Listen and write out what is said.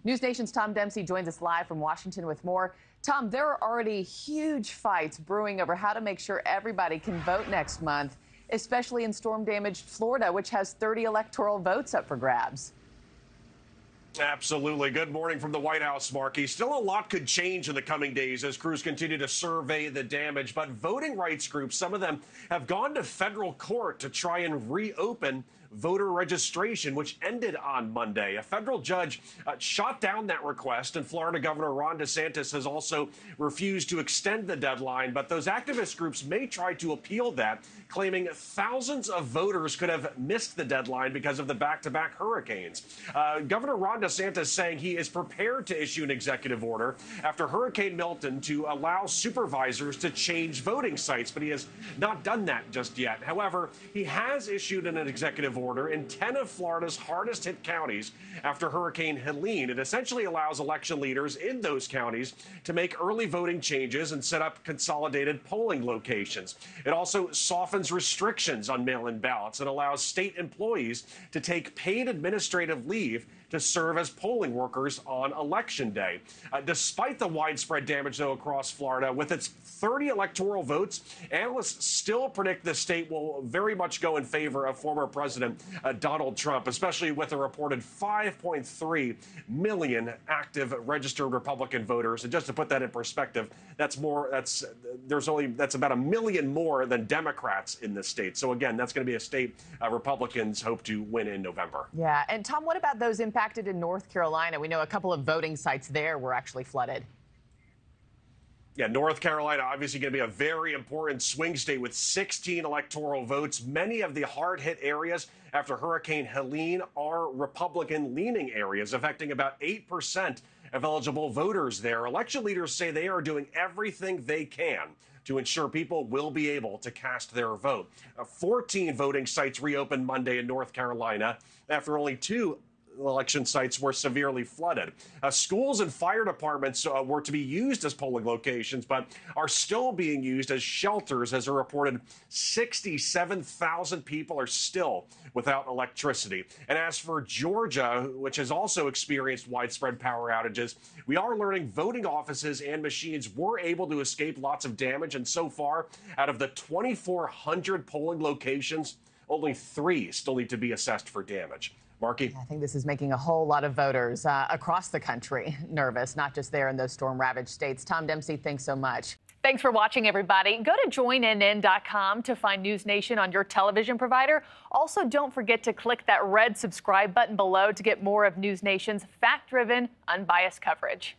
NewsNation's Tom Dempsey joins us live from Washington with more. Tom, there are already huge fights brewing over how to make sure everybody can vote next month, especially in storm-damaged Florida, which has 30 electoral votes up for grabs. Absolutely. Good morning from the White House, Markie. Still a lot could change in the coming days as crews continue to survey the damage. But voting rights groups, some of them have gone to federal court to try and reopen voter registration, which ended on Monday. A federal judge shot down that request, and Florida Governor Ron DeSantis has also refused to extend the deadline. But those activist groups may try to appeal that, claiming thousands of voters could have missed the deadline because of the back-to-back hurricanes. Governor Ron DeSantis saying he is prepared to issue an executive order after Hurricane Milton to allow supervisors to change voting sites, but he has not done that just yet. However, he has issued an executive order in 10 of Florida's hardest hit counties after Hurricane Helene. It essentially allows election leaders in those counties to make early voting changes and set up consolidated polling locations. It also softens restrictions on mail-in ballots and allows state employees to take paid administrative leave to serve as polling workers on Election Day. Despite the widespread damage, though, across Florida, with its 30 electoral votes, analysts still predict the state will very much go in favor of former President Donald Trump, especially with a reported 5.3 million active registered Republican voters. And just to put that in perspective, that's about a million more than Democrats in this state. So again, that's going to be a state Republicans hope to win in November. Yeah. And Tom, what about those impacted in North Carolina? We know a couple of voting sites there were actually flooded. Yeah, North Carolina obviously going to be a very important swing state with 16 electoral votes. Many of the hard-hit areas after Hurricane Helene are Republican-leaning areas, affecting about 8% of eligible voters there. Election leaders say they are doing everything they can to ensure people will be able to cast their vote. 14 voting sites reopened Monday in North Carolina after only 2 election sites were severely flooded. Schools and fire departments were to be used as polling locations, but are still being used as shelters, as a reported 67,000 people are still without electricity. And as for Georgia, which has also experienced widespread power outages, we are learning voting offices and machines were able to escape lots of damage. And so far, out of the 2,400 polling locations, only 3 still need to be assessed for damage. Markie? I think this is making a whole lot of voters across the country nervous, not just there in those storm-ravaged states. Tom Dempsey, thanks so much. Thanks for watching, everybody. Go to joinnn.com to find NewsNation on your television provider. Also, don't forget to click that red subscribe button below to get more of NewsNation's fact-driven, unbiased coverage.